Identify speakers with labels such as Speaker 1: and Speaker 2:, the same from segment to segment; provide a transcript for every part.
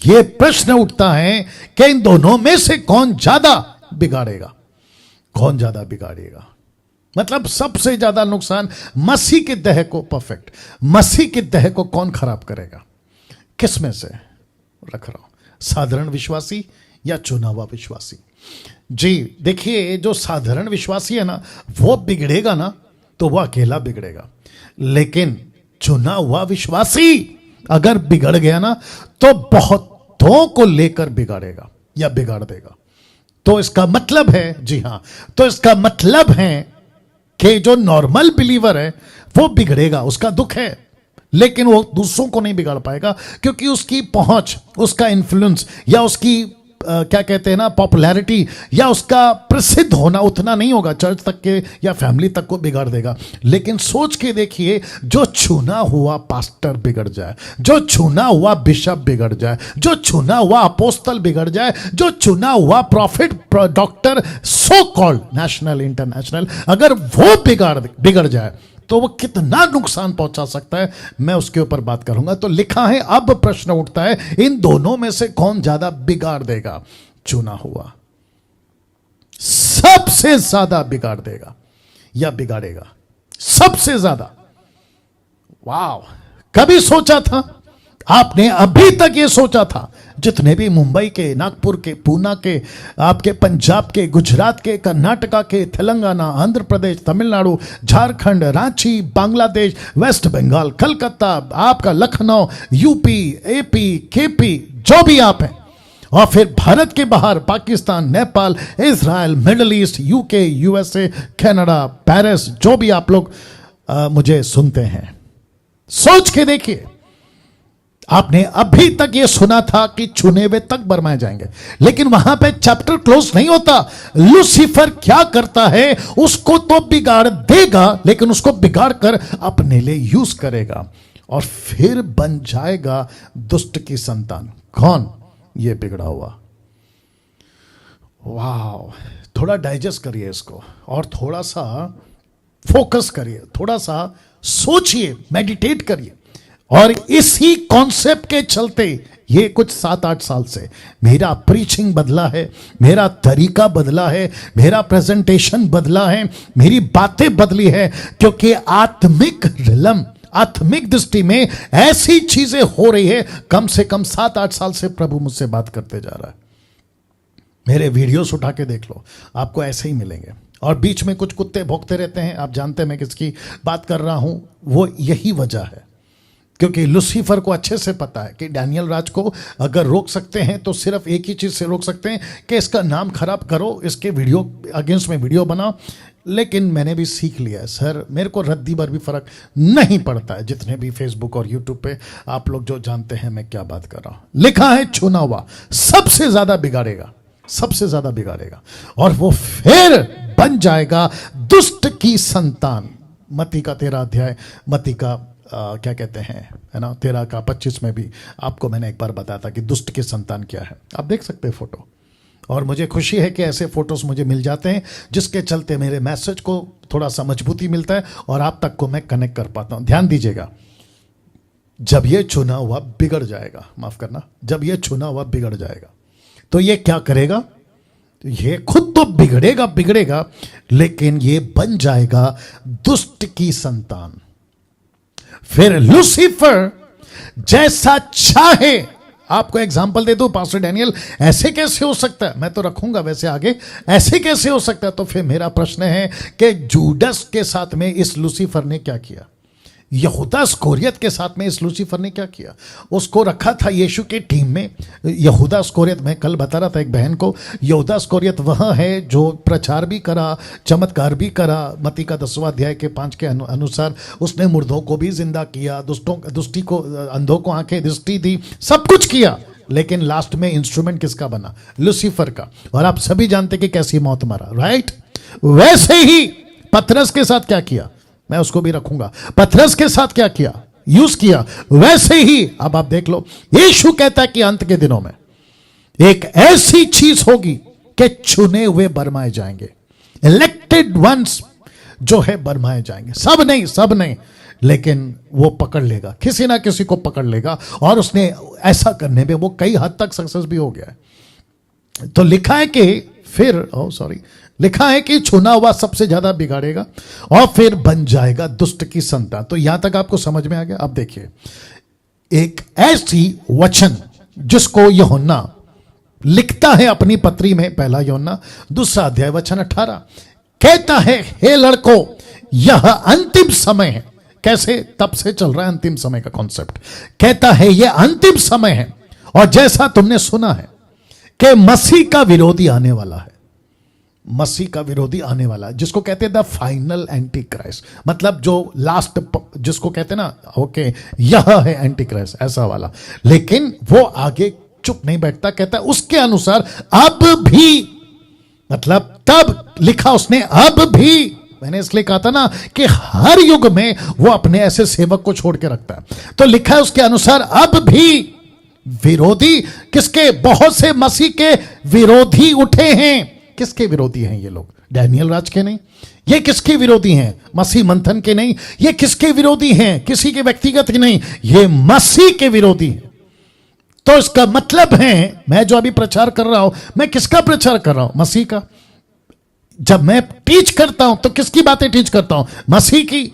Speaker 1: ये प्रश्न उठता है कि इन दोनों में से कौन ज्यादा बिगाड़ेगा, कौन ज्यादा बिगाड़ेगा। मतलब सबसे ज्यादा नुकसान मसीह के देह को, परफेक्ट मसीह के देह को कौन खराब करेगा? किस में से रख रहा हूं, साधारण विश्वासी या चुना हुआ विश्वासी? जी देखिए, जो साधारण विश्वासी है ना, वो बिगड़ेगा ना तो वो अकेला बिगड़ेगा, लेकिन चुना हुआ विश्वासी अगर बिगड़ गया ना तो बहुतों को लेकर बिगाड़ेगा या बिगाड़ देगा। तो इसका मतलब है, जी हां, तो इसका मतलब है कि जो नॉर्मल बिलीवर है वो बिगड़ेगा, उसका दुख है, लेकिन वो दूसरों को नहीं बिगाड़ पाएगा, क्योंकि उसकी पहुंच, उसका इन्फ्लुएंस या उसकी क्या कहते हैं ना, पॉपुलैरिटी या उसका प्रसिद्ध होना उतना नहीं होगा, चर्च तक के या फैमिली तक को बिगाड़ देगा। लेकिन सोच के देखिए, जो छूना हुआ पास्टर बिगड़ जाए, जो छूना हुआ बिशप बिगड़ जाए, जो छूना हुआ अपोस्तल बिगड़ जाए, जो चुना हुआ profit, doctor, so called national international, अगर वो बिगड़ जाए तो वो कितना नुकसान पहुंचा सकता है, मैं उसके ऊपर बात करूंगा। तो लिखा है, अब प्रश्न उठता है, इन दोनों में से कौन ज्यादा बिगाड़ देगा? चुना हुआ सबसे ज्यादा बिगाड़ देगा या बिगाड़ेगा सबसे ज्यादा। वाह, कभी सोचा था आपने? अभी तक ये सोचा था? जितने भी मुंबई के, नागपुर के, पूना के, आपके पंजाब के, गुजरात के, कर्नाटका के, तेलंगाना, आंध्र प्रदेश, तमिलनाडु, झारखंड, रांची, बांग्लादेश, वेस्ट बंगाल, कलकत्ता, आपका लखनऊ, यूपी, एपी, केपी, जो भी आप हैं, और फिर भारत के बाहर Pakistan, Nepal, Israel, middle east, UK, USA, Canada, Paris, जो भी आप लोग मुझे सुनते हैं, सोच के देखिए, आपने अभी तक यह सुना था कि चुने हुए तक बरमाए जाएंगे, लेकिन वहां पे चैप्टर क्लोज नहीं होता। लूसीफर क्या करता है? उसको तो बिगाड़ देगा, लेकिन उसको बिगाड़ कर अपने लिए यूज करेगा और फिर बन जाएगा दुष्ट की संतान। कौन? ये बिगड़ा हुआ। वाह, थोड़ा डाइजेस्ट करिए इसको और थोड़ा सा फोकस करिए, थोड़ा सा सोचिए, मेडिटेट करिए। और इसी कॉन्सेप्ट के चलते ये कुछ 7-8 साल से मेरा प्रीचिंग बदला है, मेरा तरीका बदला है, मेरा प्रेजेंटेशन बदला है, मेरी बातें बदली है, क्योंकि आत्मिक रिलम, आत्मिक दृष्टि में ऐसी चीजें हो रही है। कम से कम 7-8 साल से प्रभु मुझसे बात करते जा रहा है। मेरे वीडियोस उठा के देख लो, आपको ऐसे ही मिलेंगे। और बीच में कुछ कुत्ते भौंकते रहते हैं, आप जानते हैं मैं किसकी बात कर रहा हूं। वो यही वजह है, क्योंकि लूसीफर को अच्छे से पता है कि डैनियल राज को अगर रोक सकते हैं तो सिर्फ एक ही चीज से रोक सकते हैं कि इसका नाम खराब करो, इसके वीडियो अगेंस्ट में वीडियो बनाओ। लेकिन मैंने भी सीख लिया है सर, मेरे को रद्दी भर भी फर्क नहीं पड़ता है, जितने भी फेसबुक और यूट्यूब पे आप लोग जो जानते हैं मैं क्या बात कर रहा हूं। लिखा है, चुना हुआ सबसे ज्यादा बिगाड़ेगा, सबसे ज्यादा बिगाड़ेगा, और वो फिर बन जाएगा दुष्ट की संतान। मत्ती का 13 अध्याय, मत्ती का क्या कहते हैं, है ना, 13 का 25 में भी आपको मैंने एक बार बताया था कि दुष्ट की संतान क्या है। आप देख सकते हैं फोटो, और मुझे खुशी है कि ऐसे फोटोज मुझे मिल जाते हैं, जिसके चलते मेरे मैसेज को थोड़ा सा मजबूती मिलता है और आप तक को मैं कनेक्ट कर पाता हूं। ध्यान दीजिएगा, जब ये चुना हुआ बिगड़ जाएगा, माफ करना, जब ये चुना हुआ बिगड़ जाएगा तो ये क्या करेगा? ये खुद तो बिगड़ेगा, लेकिन ये बन जाएगा दुष्ट की संतान। फिर लूसीफर जैसा चाहे, आपको एग्जांपल दे दूं पास्टर डैनियल, ऐसे कैसे हो सकता है? मैं तो रखूंगा वैसे आगे, ऐसे कैसे हो सकता है? तो फिर मेरा प्रश्न है कि जूडस के साथ में इस लूसीफर ने क्या किया? यहूदा स्कोरियत के साथ में इस लूसीफर ने क्या किया? उसको रखा था यीशु के टीम में। यहूदा स्कोरियत, मैं कल बता रहा था एक बहन को, यहूदा स्कोरियत वह है जो प्रचार भी करा, चमत्कार भी करा। मत्ती का 10वां अध्याय के 5 के अनुसार उसने मुर्दों को भी जिंदा किया, दुष्टि को, अंधों को आंखें दृष्टि दी, सब कुछ किया, लेकिन लास्ट में इंस्ट्रूमेंट किसका बना? लूसीफर का। और आप सभी जानते कि कैसी मौत मरा, राइट? वैसे ही पतरस के साथ क्या किया? मैं उसको भी रखूंगा। पतरस के साथ क्या किया? यूज किया। वैसे ही अब आप देख लो, यीशु कहता है कि अंत के दिनों में एक ऐसी चीज होगी कि चुने हुए बरमाए जाएंगे, इलेक्टेड वंस जो है बरमाए जाएंगे। सब नहीं, लेकिन वो पकड़ लेगा, किसी ना किसी को पकड़ लेगा, और उसने ऐसा करने में वो कई हद तक सक्सेस भी हो गया है। तो लिखा है कि लिखा है कि चुना हुआ सबसे ज्यादा बिगाड़ेगा और फिर बन जाएगा दुष्ट की संतान। तो यहां तक आपको समझ में आ गया। अब देखिए, एक ऐसी वचन जिसको यूहन्ना लिखता है अपनी पत्री में, पहला यूहन्ना 2 अध्याय वचन 18, कहता है, हे लड़कों, यह अंतिम समय है। कैसे? तब से चल रहा है अंतिम समय का कॉन्सेप्ट। कहता है यह अंतिम समय है, और जैसा तुमने सुना है कि मसीह का विरोधी आने वाला है। मसीह का विरोधी आने वाला है, जिसको कहते हैं द फाइनल एंटी क्राइस्ट, मतलब जो लास्ट, जिसको कहते हैं ना, ओके, यह है एंटी क्राइस्ट, ऐसा वाला। लेकिन वो आगे चुप नहीं बैठता, कहता है उसके अनुसार अब भी, मतलब तब लिखा उसने, अब भी, मैंने इसलिए कहा था ना कि हर युग में वो अपने ऐसे सेवक को छोड़ के रखता है। तो लिखा है उसके अनुसार अब भी विरोधी, किसके? बहुत से मसीह के विरोधी उठे हैं। किसके विरोधी हैं ये लोग? डैनियल राज के नहीं। ये किसके विरोधी हैं? मसीह मंथन के नहीं। ये किसके विरोधी हैं? किसी के व्यक्तिगत के नहीं, ये मसीह के विरोधी हैं। तो इसका मतलब है, मैं जो अभी प्रचार कर रहा हूं, मैं किसका प्रचार कर रहा हूं? मसीह का। जब मैं टीच करता हूं तो किसकी बातें टीच करता हूं? मसीह की।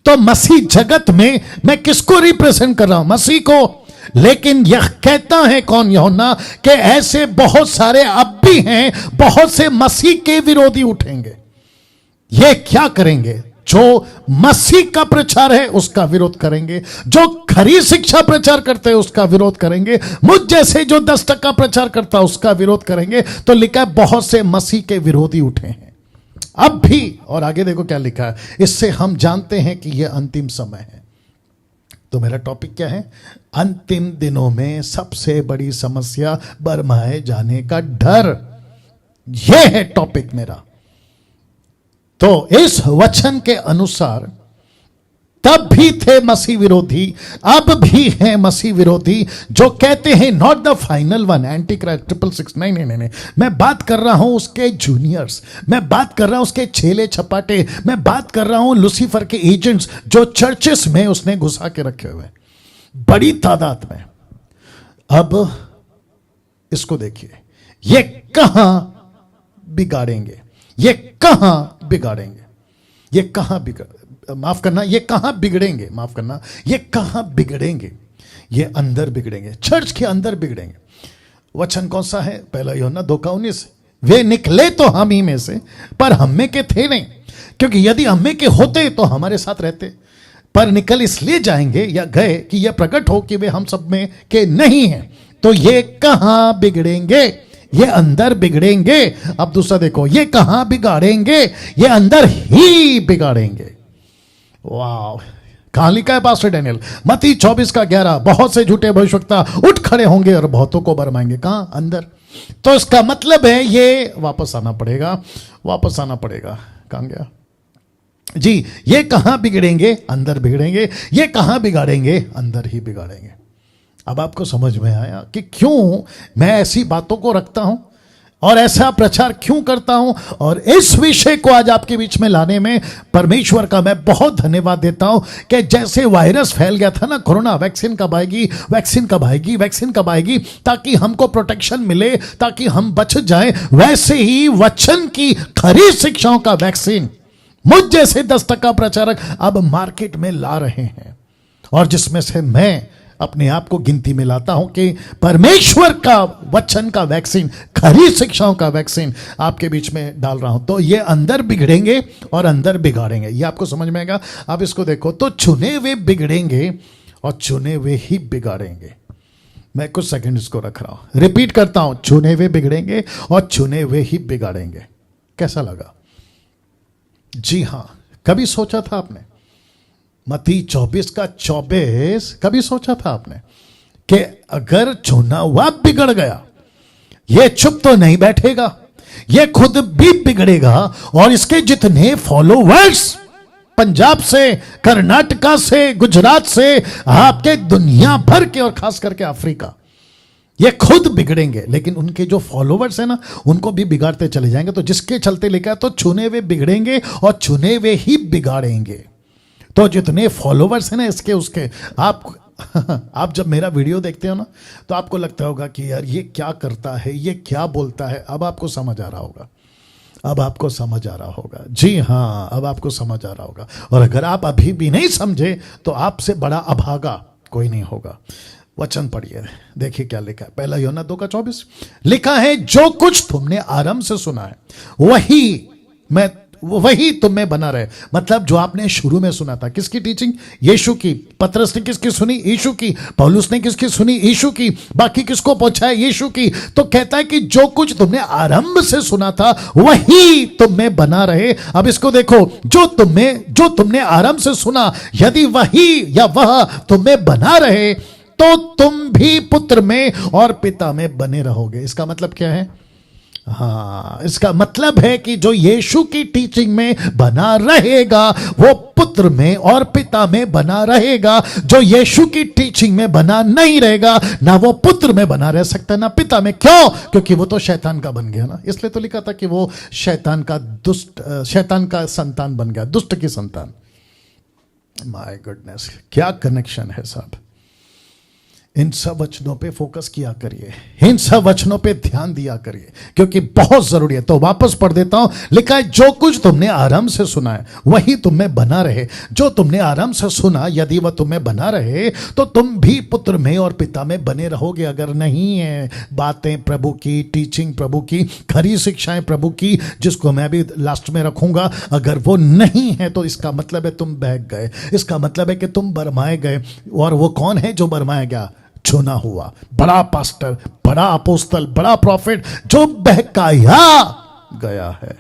Speaker 1: तो मसीह जगत में मैं किसको रिप्रेजेंट कर रहा हूं? मसीह को। लेकिन यह कहता है कौन? यूहन्ना, कि ऐसे बहुत सारे अब भी हैं, बहुत से मसीह के विरोधी उठेंगे। ये क्या करेंगे? जो मसीह का प्रचार है उसका विरोध करेंगे, जो खरी शिक्षा प्रचार करते हैं उसका विरोध करेंगे, मुझ जैसे जो 10% प्रचार करता है उसका विरोध करेंगे। तो लिखा है बहुत से मसीह के विरोधी उठे हैं अब भी। और आगे देखो क्या लिखा है, इससे हम जानते हैं कि यह अंतिम समय है। तो मेरा टॉपिक क्या है? अंतिम दिनों में सबसे बड़ी समस्या बरमाए जाने का डर। यह है टॉपिक मेरा। तो इस वचन के अनुसार तब भी थे मसीह विरोधी, अब भी हैं मसीह विरोधी, जो कहते हैं not the final one, anti Christ 666। नहीं, मैं बात कर रहा हूं उसके जूनियर्स, मैं बात कर रहा हूं उसके छेले छपाटे, मैं बात कर रहा हूं लूसीफर के एजेंट्स जो चर्चेस में उसने घुसा के रखे हुए बड़ी तादाद में। अब इसको देखिए, ये कहां बिगाड़ेंगे, ये कहां बिगाड़ेंगे, ये कहां माफ करना, ये कहां बिगड़ेंगे, माफ करना, ये कहां बिगड़ेंगे? ये अंदर बिगड़ेंगे, चर्च के अंदर बिगड़ेंगे। वचन कौन सा है? पहला यूहन्ना 2:19, वे निकले तो हम ही में से, पर हम में के थे नहीं, क्योंकि यदि हम में के होते तो हमारे साथ रहते, पर निकल इसलिए जाएंगे या गए कि यह प्रकट हो कि वे हम सब में के नहीं हैं। तो ये कहां बिगड़ेंगे? ये अंदर बिगड़ेंगे। अब दूसरा देखो, ये कहां बिगाड़ेंगे? ये अंदर ही बिगाड़ेंगे। वाह, कहां लिखा है पास्टर डैनियल? मत्ती 24:11, बहुत से झूठे भविष्यवक्ता उठ खड़े होंगे और बहुतों को भरमाएंगे। कहां? अंदर। तो इसका मतलब है ये वापस आना पड़ेगा, वापस आना पड़ेगा। कहां गया जी? ये कहां बिगड़ेंगे? अंदर बिगड़ेंगे। ये कहां बिगाड़ेंगे? अंदर ही बिगाड़ेंगे। अब आपको समझ में आया कि क्यों मैं ऐसी बातों को रखता हूं और ऐसा प्रचार क्यों करता हूं। और इस विषय को आज आपके बीच में लाने में परमेश्वर का मैं बहुत धन्यवाद देता हूं कि जैसे वायरस फैल गया था ना, कोरोना, वैक्सीन कब आएगी, वैक्सीन कब आएगी, वैक्सीन कब आएगी, ताकि हमको प्रोटेक्शन मिले, ताकि हम बच जाएं, वैसे ही वचन की खरी शिक्षाओं का वैक्सीन मुझ जैसे 10% प्रचारक अब मार्केट में ला रहे हैं, और जिसमें से मैं अपने आप को गिनती में लाता हूं कि परमेश्वर का वचन का वैक्सीन, खरी शिक्षाओं का वैक्सीन आपके बीच में डाल रहा हूं। तो ये अंदर बिगड़ेंगे और अंदर बिगाड़ेंगे, ये आपको समझ में आएगा। अब इसको देखो, तो चुने हुए बिगड़ेंगे और चुने हुए ही बिगाड़ेंगे। मैं कुछ सेकंड इसको रख रहा हूं, रिपीट करता हूं, चुने हुए बिगड़ेंगे और चुने हुए ही बिगाड़ेंगे। कैसा लगा? जी हां, कभी सोचा था आपने? मत्ती 24:24 कभी सोचा था आपने कि अगर चुना हुआ बिगड़ गया, ये चुप तो नहीं बैठेगा, ये खुद भी बिगड़ेगा, और इसके जितने फॉलोवर्स पंजाब से, कर्नाटका से, गुजरात से, आपके दुनिया भर के और खास करके अफ्रीका, ये खुद बिगड़ेंगे। लेकिन उनके जो फॉलोवर्स है ना, उनको भी बिगाड़ते चले जाएंगे। तो जिसके चलते लिखा है, तो चुने हुए बिगड़ेंगे और चुने हुए ही बिगाड़ेंगे। तो जितने फॉलोवर्स हैं ना इसके उसके, आप जब मेरा वीडियो देखते हो ना तो आपको लगता होगा कि यार ये क्या करता है, ये क्या बोलता है। अब आपको समझ आ रहा होगा, अब आपको समझ आ रहा होगा। जी हाँ, अब आपको समझ आ रहा होगा। और अगर आप अभी भी नहीं समझे तो आपसे बड़ा अभागा कोई नहीं होगा। वचन पढ़िए, देखिए क्या लिखा है। पहला यूहन्ना 2:24 लिखा है, जो कुछ तुमने आरंभ से सुना है वही तुम में बना रहे। मतलब जो आपने शुरू में सुना था, किसकी टीचिंग? यीशु की। पतरस ने किसकी सुनी? यीशु की। पौलुस ने किसकी सुनी? यीशु की। बाकी किसको पहुंचा है? यीशु की। तो कहता है कि जो कुछ तुमने आरंभ से सुना था वही तुम में बना रहे। अब इसको देखो, जो तुमने आरंभ से सुना, यदि वही या वह तुम में बना रहे तो तुम भी पुत्र में और पिता में बने रहोगे। इसका मतलब क्या है? हाँ, इसका मतलब है कि जो यीशु की टीचिंग में बना रहेगा वो पुत्र में और पिता में बना रहेगा। जो यीशु की टीचिंग में बना नहीं रहेगा, ना वो पुत्र में बना रह सकता ना पिता में। क्यों? क्योंकि वो तो शैतान का बन गया ना। इसलिए तो लिखा था कि वो शैतान का संतान बन गया, दुष्ट की संतान। माय गुडनेस, क्या कनेक्शन है साहब। इन सब वचनों पे फोकस किया करिए, इन सब वचनों पे ध्यान दिया करिए, क्योंकि बहुत जरूरी है। तो वापस पढ़ देता हूं, लिखा है, जो कुछ तुमने आरंभ से सुना है वही तुम में बना रहे। जो तुमने आरंभ से सुना, यदि वह तुम में बना रहे तो तुम भी पुत्र में और पिता में बने रहोगे। अगर नहीं है बातें प्रभु की, टीचिंग प्रभु की, खरी शिक्षाएं प्रभु की, जिसको मैं भी लास्ट में रखूंगा, अगर वो नहीं है तो इसका मतलब है तुम बहक गए, इसका मतलब है कि तुम बरमाए गए। और वो कौन है जो बरमाया गया? चुना हुआ बड़ा पास्टर, बड़ा अपोस्तल, बड़ा प्रॉफिट, जो बहकाया गया है।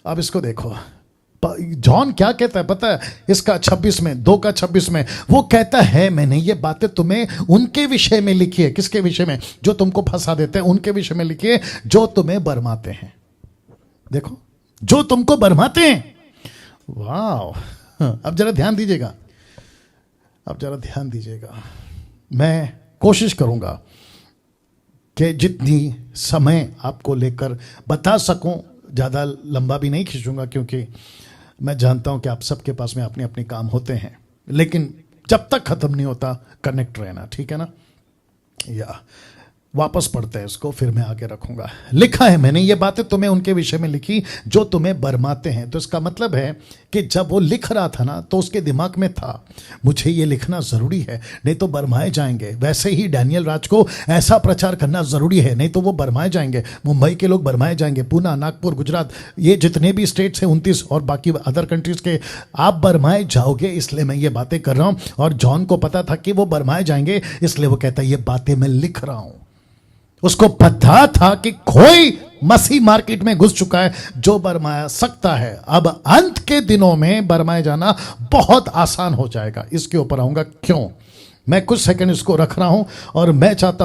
Speaker 1: अब इसको देखो, जॉन क्या कहता है पता है? इसका 2:26 में वो कहता है, मैंने ये बातें तुम्हें उनके विषय में लिखी है। किसके विषय में? जो तुमको फंसा देते हैं, उनके विषय में लिखी है, जो तुम्हें बरमाते हैं। देखो, जो तुमको बरमाते हैं। वाह, अब जरा ध्यान दीजिएगा, मैं कोशिश करूंगा कि जितनी समय आपको लेकर बता सकूं, ज़्यादा लंबा भी नहीं खींचूंगा, क्योंकि मैं जानता हूं कि आप सबके पास में अपने अपने काम होते हैं। लेकिन जब तक ख़त्म नहीं होता कनेक्ट रहना, ठीक है ना? या वापस पढ़ते हैं इसको, फिर मैं आगे रखूंगा। लिखा है, मैंने ये बातें तुम्हें उनके विषय में लिखी जो तुम्हें बरमाते हैं। तो इसका मतलब है कि जब वो लिख रहा था ना तो उसके दिमाग में था, मुझे ये लिखना ज़रूरी है, नहीं तो बरमाए जाएंगे। वैसे ही डैनियल राज को ऐसा प्रचार करना ज़रूरी है, नहीं तो वो बरमाए जाएंगे। मुंबई के लोग बरमाए जाएंगे, पूना, नागपुर, गुजरात, ये जितने भी स्टेट्स हैं 29 और बाकी अदर कंट्रीज़ के, आप बरमाए जाओगे। इसलिए मैं ये बातें कर रहा हूँ। और जॉन को पता था कि वो बरमाए जाएंगे, इसलिए वो कहता है ये बातें मैं लिख रहा हूँ। उसको पता था कि कोई मसीह मार्केट में घुस चुका है जो बरमाया सकता है। अब अंत के दिनों में बरमाए जाना बहुत आसान हो जाएगा। इसके ऊपर आऊंगा क्यों। मैं कुछ सेकंड इसको रख रहा हूं और मैं चाहता